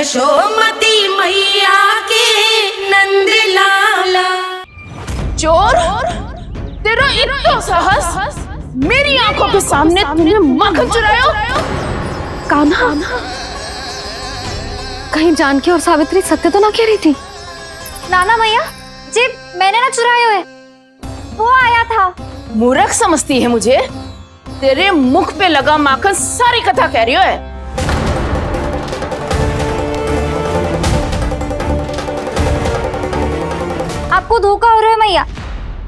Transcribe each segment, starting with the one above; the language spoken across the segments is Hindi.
यशोमती मैया के नंद लाला। चोर, तेरा इतना साहस, मेरी आंखों के सामने तूने माखन चुराया। कान्हा, कहीं जानकी और सावित्री सत्य तो ना कह रही थी? नाना मैया जी, मैंने ना चुराया है, वो आया था। मूर्ख समझती है मुझे? तेरे मुख पे लगा माखन सारी कथा कह रही है। आपको धोखा हो रहा है मैया,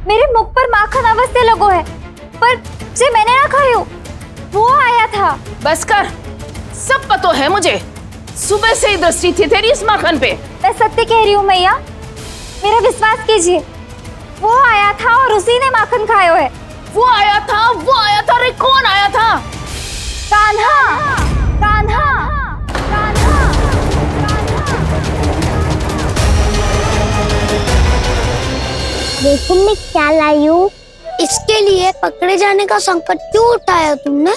मेरे मुख पर माखन अवश्य लगो है, पर जे मैंने ना खायो, वो आया था। बस कर, सब पतो है मुझे। सुबह से ही दृष्टि थी तेरी इस माखन पे। मैं सत्य कह रही हूँ मैया, मेरा विश्वास कीजिए, वो आया था और उसी ने माखन खायो है। वो आया था। अरे कौन आया था? कान्हा, कान्हा, कान्हा। देखो मैं क्या लाई हूँ। इसके लिए पकड़े जाने का संकट क्यों उठाया तुमने?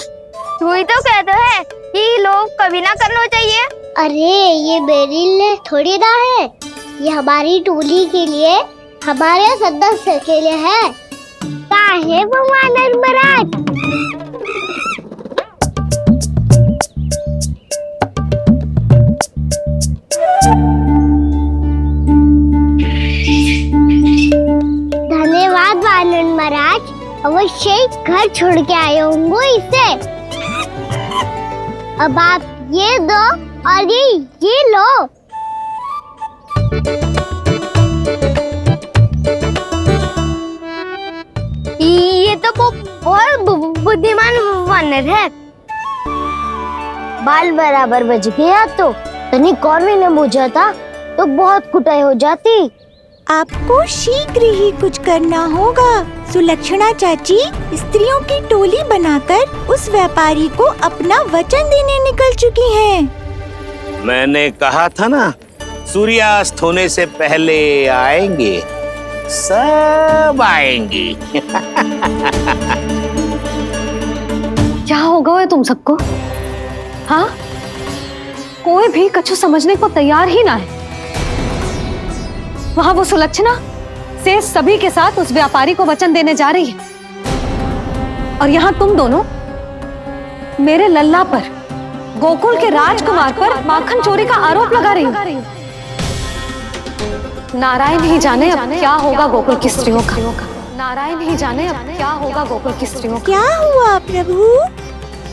तू ही तो कहते है कि लोग कभी ना करना चाहिए। अरे ये बेरिल थोड़ी ना है, ये हमारी टोली के लिए, हमारे सदस्य के लिए है। काहे भगवान महाराज? धन्यवाद वानर महाराज, अवश्य घर छोड़ के आए होंगे इसे। अब आप ये दो और ये लो। ये तो बहुत बुद्धिमान वानर है। बाल बराबर बज गया तो तनिक और भी न बुझा था तो बहुत कुटाई हो जाती। आपको शीघ्र ही कुछ करना होगा। सुलक्षणा चाची स्त्रियों की टोली बनाकर उस व्यापारी को अपना वचन देने निकल चुकी हैं। मैंने कहा था ना, सूर्यास्त होने से पहले आएंगे, सब आएंगी। क्या होगा तुम सबको? हाँ, कोई भी कछु समझने को तैयार ही ना है। वहां वो सुलक्षणा से सभी के साथ उस व्यापारी को वचन देने जा रही है, और यहाँ तुम दोनों मेरे लल्ला पर, गोकुल के राजकुमार पर माखन चोरी का आरोप लगा रही हो। नारायण ही जाने अब क्या होगा गोकुल की स्त्रियों का। नारायण ही जाने अब क्या होगा गोकुल की स्त्रियों का। क्या हुआ प्रभु?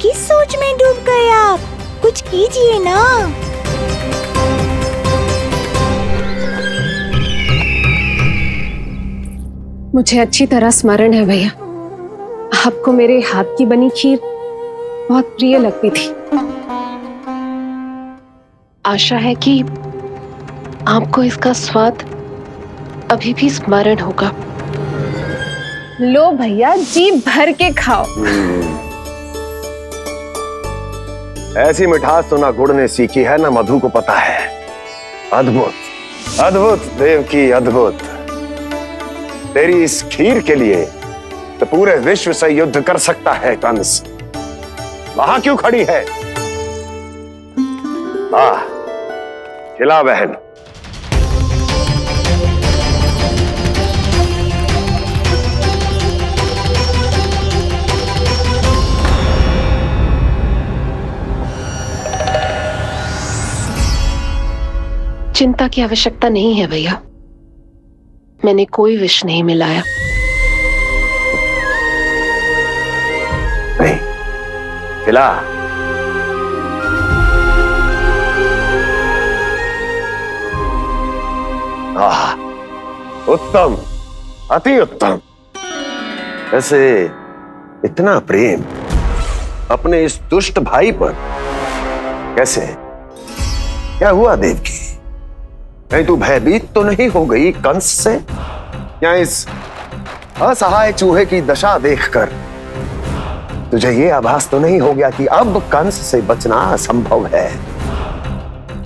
किस सोच में डूब गए आप? कुछ कीजिए ना। मुझे अच्छी तरह स्मरण है भैया, आपको मेरे हाथ की बनी खीर बहुत प्रिय लगती थी। आशा है कि आपको इसका स्वाद अभी भी स्मरण होगा। लो भैया, जी भर के खाओ। ऐसी मिठास तो ना गुड़ ने सीखी है ना मधु को पता है। अद्भुत, अद्भुत देवकी, अद्भुत। तेरी इस खीर के लिए तो पूरे विश्व से युद्ध कर सकता है कंस। वहां क्यों खड़ी है? वाह, खिला बहन। चिंता की आवश्यकता नहीं है भैया, मैंने कोई विष नहीं मिलाया। नहीं, खिला। आह, उत्तम, अति उत्तम। वैसे इतना प्रेम अपने इस दुष्ट भाई पर कैसे? क्या हुआ देवकी? कहीं तू भयभीत तो नहीं हो गई कंस से? या इस असहाय चूहे की दशा देखकर तुझे ये आभास तो नहीं हो गया कि अब कंस से बचना असंभव है?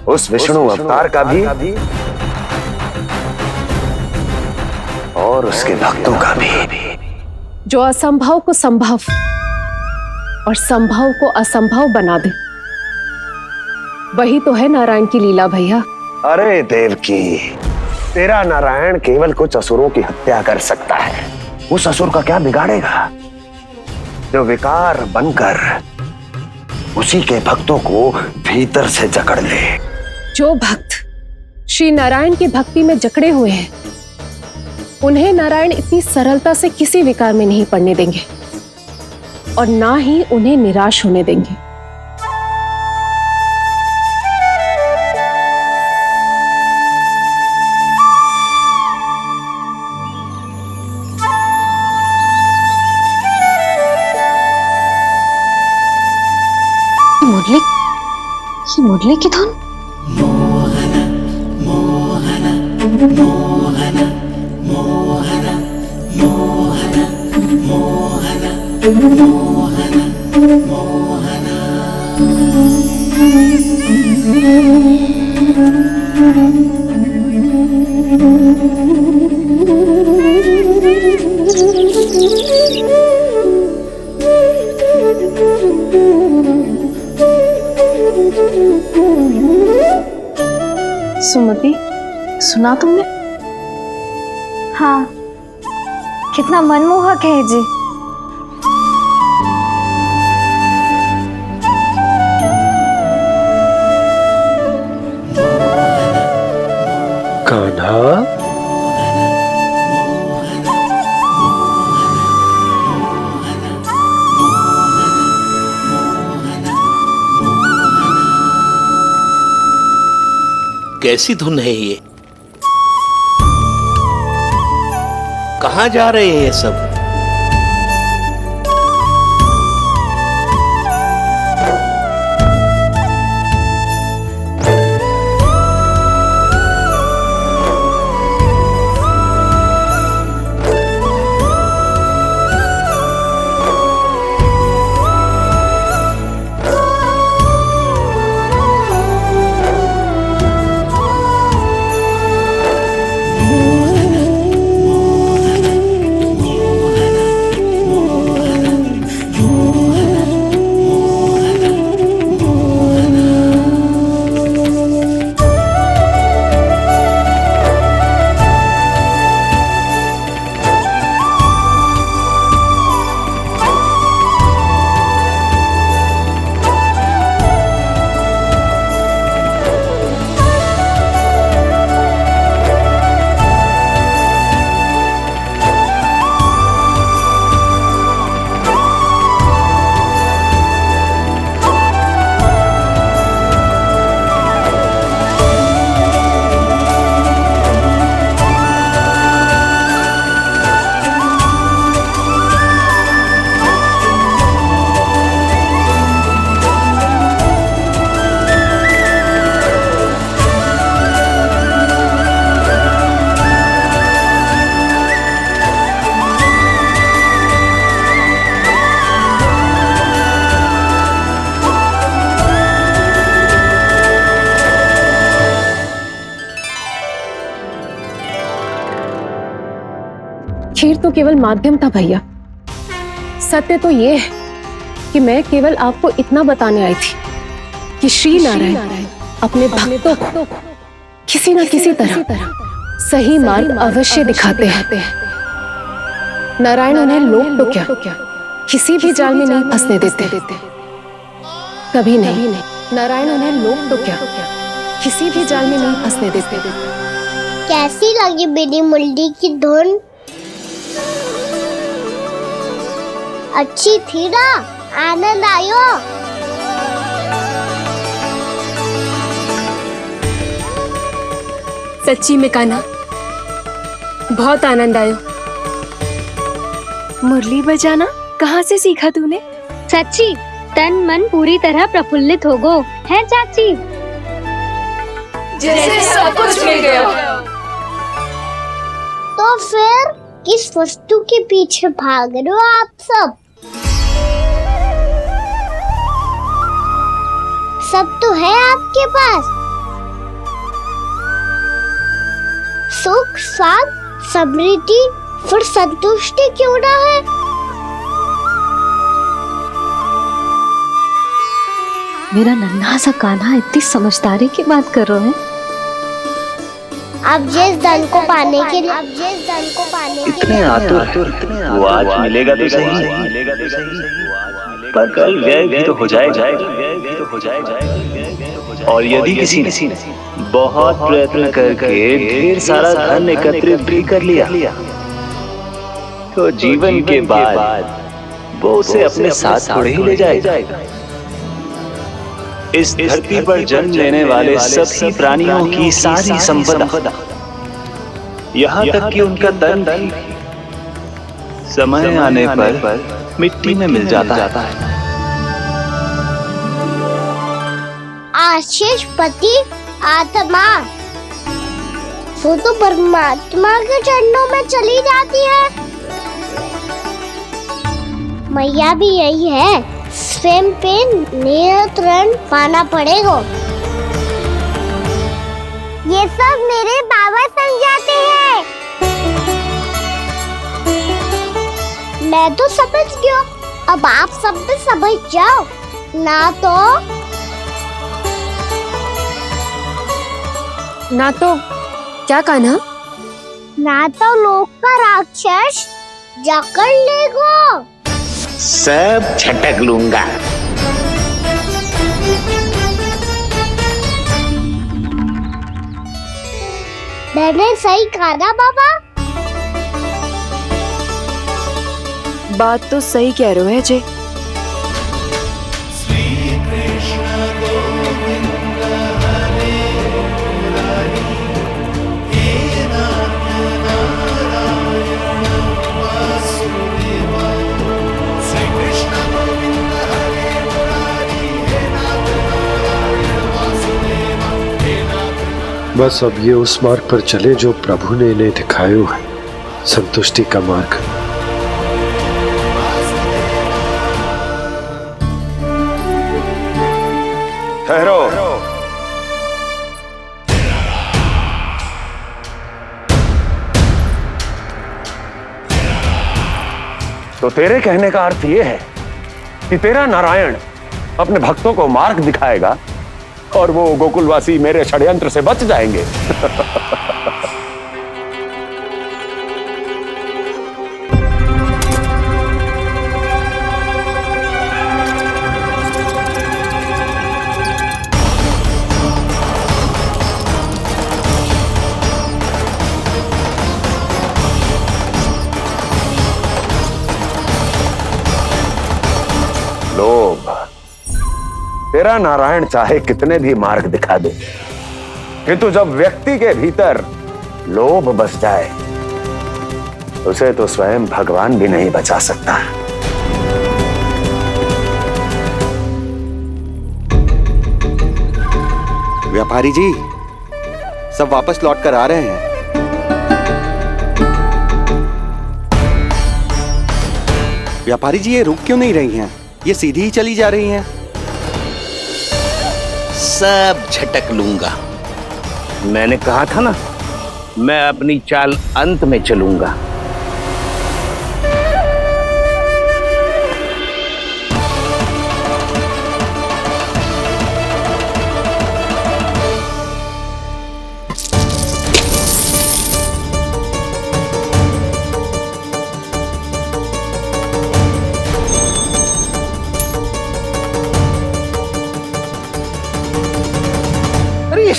उस विष्णु अवतार का भी और उसके भक्तों का भी। जो असंभव को संभव और संभव को असंभव बना दे, वही तो है नारायण की लीला भैया। अरे देवकी, तेरा नारायण केवल कुछ असुरों की हत्या कर सकता है। उस असुर का क्या बिगाड़ेगा जो विकार बनकर उसी के भक्तों को भीतर से जकड़ ले। जो भक्त श्री नारायण की भक्ति में जकड़े हुए हैं, उन्हें नारायण इतनी सरलता से किसी विकार में नहीं पड़ने देंगे और ना ही उन्हें निराश होने देंगे। मुरली की धुन। सुमति, सुना तुमने? हाँ, कितना मनमोहक है जी। कान्हा, कैसी धुन है ये? कहाँ जा रहे हैं ये सब? खीर तो केवल माध्यम था भैया। सत्य तो ये है कि मैं केवल आपको इतना बताने आई थी कि श्री नारायण अपने भक्तों को किसी न किसी तरह सही मार्ग अवश्य दिखाते हैं। नारायण उन्हें लोक तो क्या किसी भी जाल में नहीं फंसने देते, कभी नहीं। नारायण उन्हें लोक तो क्या किसी भी जाल में नहीं फंसने देते। कैसी लगी मेरी मुरली की धुन? अच्छी थी ना? आनंद आयो? सच्ची में कान्हा, बहुत आनंद आयो। मुरली बजाना कहाँ से सीखा तूने? सच्ची तन मन पूरी तरह प्रफुल्लित हो गो है चाची। जैसे सब कुछ मिल गया। तो फिर किस वस्तु के पीछे भाग रहे हो आप सब? सब तो है आपके पास। सुख, स्वाद, समृद्धि, फिर संतुष्टि क्यों ना है? मेरा नन्हा सा कान्हा इतनी समझदारी की बात कर रहे हैं। अब जिस धन को पाने के लिए इतने आतुर वो आज मिलेगा तो सही, पर कल व्यय भी तो हो जाएगा। और यदि किसी ने बहुत प्रयत्न करके ढेर सारा धन एकत्रित भी कर लिया, तो जीवन के बाद वो उसे अपने साथ थोड़े ही ले जाएगा। इस धरती पर जन्म लेने वाले सभी प्राणियों की सारी संपदा, यहाँ तक कि उनका तन भी समय आने पर मिट्टी में मिल जाता है। आशीष पति आत्मा वो तो परमात्मा के चरणों में चली जाती है। मैया भी यही है, स्वयं पे नियंत्रण पाना पड़ेगा। ये सब मेरे बाबा समझाते हैं। मैं तो समझ गया, अब आप सब भी समझ जाओ ना तो क्या कान्हा? ना तो लोक का राक्षस जकड़ लेगा। सब झटक लूंगा। मैंने सही कहा ना बाबा? बात तो सही कह रहे हो है जय। बस अब ये उस मार्ग पर चले जो प्रभु ने इन्हें दिखाया है, संतुष्टि का मार्ग। ठहरो। तो तेरे कहने का अर्थ यह है कि तेरा नारायण अपने भक्तों को मार्ग दिखाएगा और वो गोकुलवासी मेरे षड्यंत्र से बच जाएंगे। लोभ, तेरा नारायण चाहे कितने भी मार्ग दिखा दे, किंतु जब व्यक्ति के भीतर लोभ बस जाए उसे तो स्वयं भगवान भी नहीं बचा सकता। व्यापारी जी सब वापस लौट कर आ रहे हैं। व्यापारी जी ये रुक क्यों नहीं रही हैं? ये सीधी ही चली जा रही हैं। सब झटक लूंगा। मैंने कहा था ना, मैं अपनी चाल अंत में चलूंगा।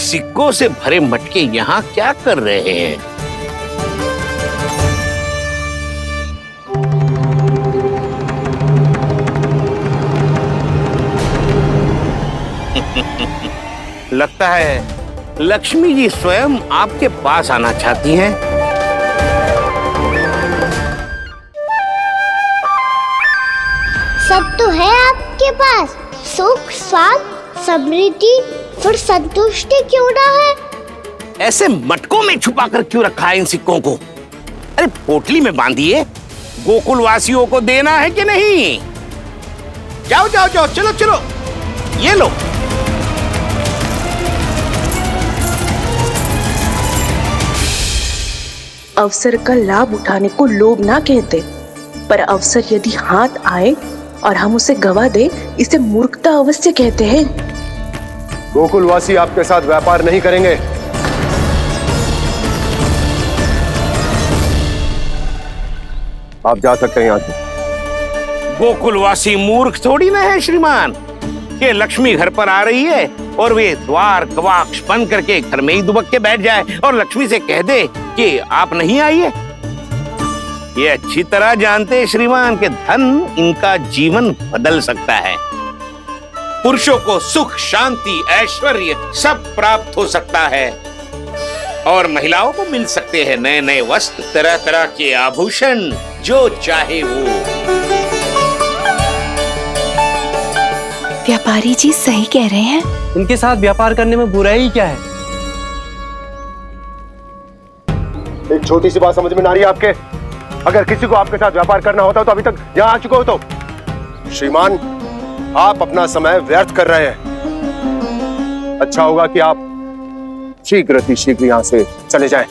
सिक्कों से भरे मटके यहाँ क्या कर रहे हैं? लगता है लक्ष्मी जी स्वयं आपके पास आना चाहती हैं। सब तो है आपके पास, सुख, स्वाद, समृद्धि, फिर संतुष्टि क्यों ना है? ऐसे मटकों में छुपा कर क्यों रखा है इन सिक्कों को? अरे पोटली में बांधिए, गोकुल वासियों को देना है कि नहीं? जाओ जाओ जाओ, चलो चलो, ये लो। अवसर का लाभ उठाने को लोभ ना कहते, पर अवसर यदि हाथ आए और हम उसे गवा दे, इसे मूर्खता अवश्य कहते हैं। गोकुलवासी आपके साथ व्यापार नहीं करेंगे। आप जा सकते हैं यहाँ से। गोकुलवासी मूर्ख थोड़ी ना है श्रीमान। ये लक्ष्मी घर पर आ रही है और वे द्वार कवाक्ष बंद करके घर में ही दुबक के बैठ जाए और लक्ष्मी से कह दे कि आप नहीं आइए। ये अच्छी तरह जानते हैं श्रीमान कि धन इनका जीवन बदल सकता है। पुरुषों को सुख, शांति, ऐश्वर्य सब प्राप्त हो सकता है और महिलाओं को मिल सकते हैं नए नए वस्त्र, तरह तरह के आभूषण, जो चाहे वो। व्यापारी जी सही कह रहे हैं। इनके साथ व्यापार करने में बुराई क्या है? एक छोटी सी बात समझ में ना रही है आपके? अगर किसी को आपके साथ व्यापार करना होता तो अभी तक यहाँ आ चुके हो। तो श्रीमान, आप अपना समय व्यर्थ कर रहे हैं। अच्छा होगा कि आप शीघ्र यहाँ से चले जाएं।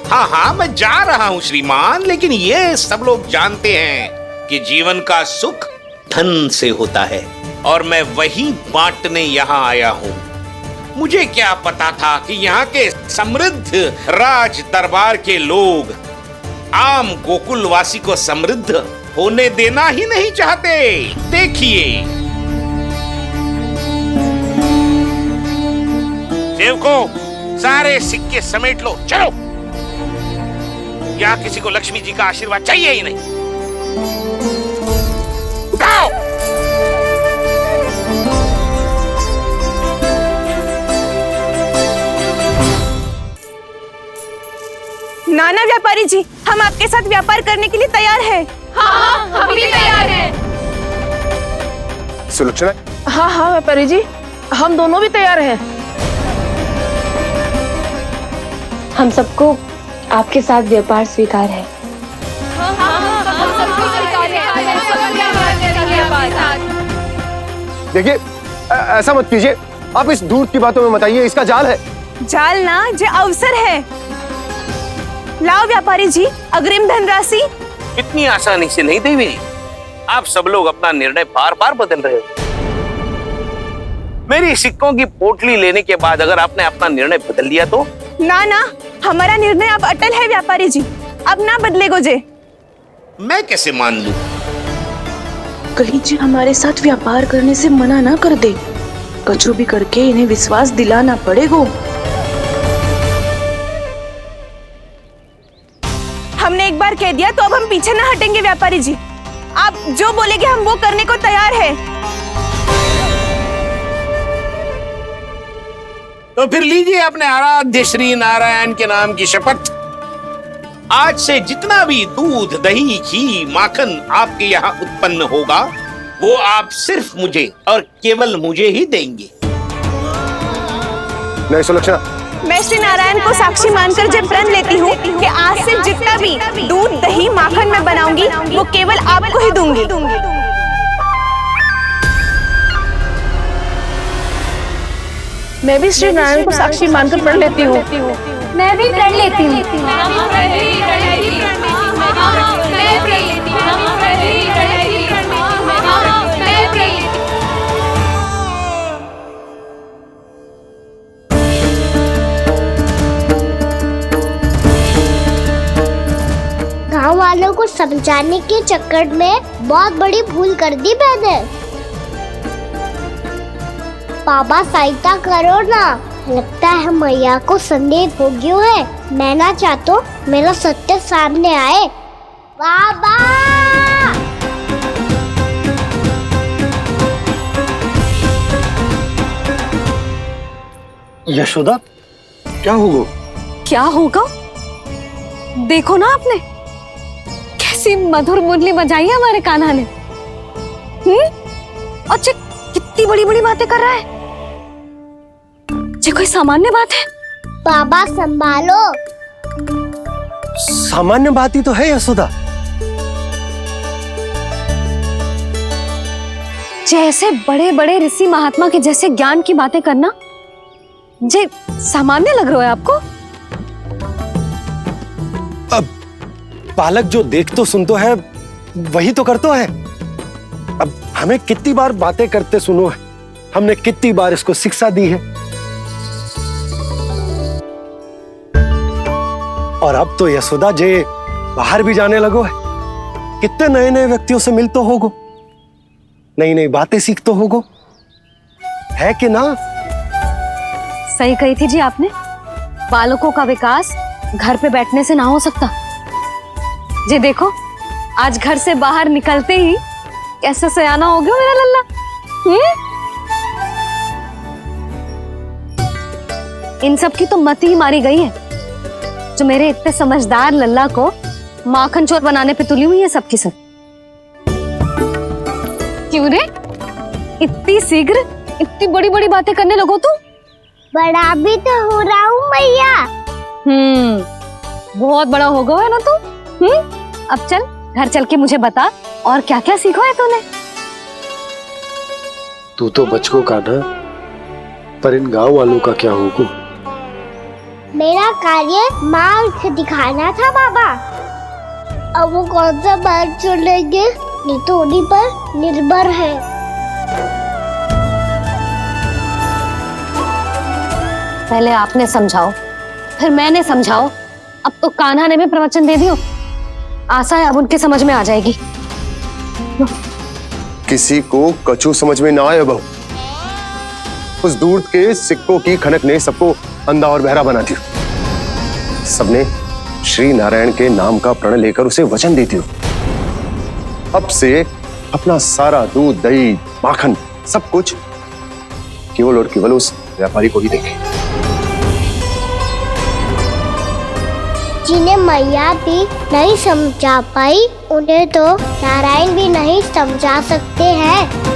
हाँ हाँ, मैं जा रहा हूँ श्रीमान, लेकिन ये सब लोग जानते हैं कि जीवन का सुख धन से होता है और मैं वही बांटने यहाँ आया हूँ। मुझे क्या पता था कि यहाँ के समृद्ध राज दरबार के लोग आम गोकुलवासी को समृद्ध होने देना ही नहीं चाहते। देखिए सेवकों, सारे सिक्के समेट लो, चलो। यहाँ किसी को लक्ष्मी जी का आशीर्वाद चाहिए ही नहीं। उठाओ। नाना व्यापारी जी, हम आपके साथ व्यापार करने के लिए तैयार हैं। हाँ, हम भी तैयार हैं। सुलक्षणा? हाँ हाँ व्यापारी जी, हम दोनों भी तैयार हैं। हम सबको आपके साथ व्यापार स्वीकार है। देखिए, ऐसा मत कीजिए। आप इस दूध की बातों में मत आइए, इसका जाल है। जाल ना, जो अवसर है। लाओ व्यापारी जी अग्रिम धनराशि। इतनी आसानी से नहीं देवी जी। आप सब लोग अपना निर्णय बार बार बदल रहे हो। मेरी सिक्कों की पोटली लेने के बाद अगर आपने अपना निर्णय बदल लिया तो? ना ना, हमारा निर्णय अब अटल है व्यापारी जी, अब ना बदलेगो जे। मैं कैसे मान लूं? कहीं जी हमारे साथ व्यापार करने से मना ना कर दे। कचू भी करके इन्हें विश्वास दिलाना पड़ेगा। हमने एक बार कह दिया तो अब हम पीछे ना हटेंगे व्यापारी जी। आप जो बोलेंगे हम वो करने को तैयार है। तो फिर लीजिए अपने आराध्य श्री नारायण के नाम की शपथ। आज से जितना भी दूध, दही, घी, माखन आपके यहाँ उत्पन्न होगा वो आप सिर्फ मुझे और केवल मुझे ही देंगे। नहीं सुलक्षणा, मैं श्री नारायण को साक्षी मानकर जब प्रण लेती हूँ कि आज से जितना भी दूध, दही, माखन मैं बनाऊंगी वो केवल आपको ही दूंगी। मैं भी श्री नारायण को साक्षी मानकर प्रण लेती हूँ। मैं भी प्रण लेती हूँ। गाँव वालों को समझाने के चक्कर में बहुत बड़ी भूल कर दी मैंने। बाबा सहायता करो ना। लगता है मैया को संदेह हो गया है। मैं ना चाहता मेरा सत्य सामने आए। बाबा! यशोदा, क्या होगा? क्या होगा? देखो ना आपने कैसी मधुर मुरली बजाई है हमारे कान्हा ने। अच्छा, कितनी बड़ी बड़ी बातें कर रहा है। ये कोई सामान्य बात है? बाबा संभालो। सामान्य बात ही तो है यशोदा। जैसे बड़े बड़े ऋषि महात्मा के जैसे ज्ञान की बातें करना जे सामान्य लग रहा है आपको? अब बालक जो देख तो सुन तो है वही तो कर तो है। हमें कितनी बार बातें करते सुनो है, हमने कितनी बार इसको शिक्षा दी है। और अब तो यशोदा जे बाहर भी जाने लगो है, कितने नए नए व्यक्तियों से मिलते होगो, नई नई बातें सीखते होगो, है कि ना? सही कही थी जी आपने। बालकों का विकास घर पे बैठने से ना हो सकता। जी देखो, आज घर से बाहर निकलते ही कैसा सयाना हो गया मेरा लल्ला। इन सब की तो मत ही मारी गई है, जो मेरे इतने समझदार लल्ला को माखन चोर बनाने पे तुली हुई है सबकी सब। क्यों रे, इतनी शीघ्र इतनी बड़ी बड़ी बातें करने लगो तू? बड़ा भी तो हो रहा हूँ मैया। बहुत बड़ा हो गया है ना तू। अब चल घर चल के मुझे बता और क्या क्या सीखा है तूने। तू तो बचको का ना, पर इन गांव वालों का क्या होगा? मेरा कार्य मार्ग दिखाना था बाबा। अब वो कौन सा मार्ग चुनेंगे ये तो उन्हीं पर निर्भर है। पहले आपने समझाओ, फिर मैंने समझाओ, अब तो कान्हा ने भी प्रवचन दे दियो। आशा है अब उनके समझ में आ जाएगी। किसी को कछु समझ में ना आए बहू। उस दूर के सिक्कों की खनक ने सबको अंधा और बहरा बना दिया। सबने श्री नारायण के नाम का प्रण लेकर उसे वचन देती हो। अब से अपना सारा दूध, दही, माखन सब कुछ केवल और केवल उस व्यापारी को ही देंगे। जिन्हें मैया भी नहीं समझा पाई, उन्हें तो नारायण भी नहीं समझा सकते हैं।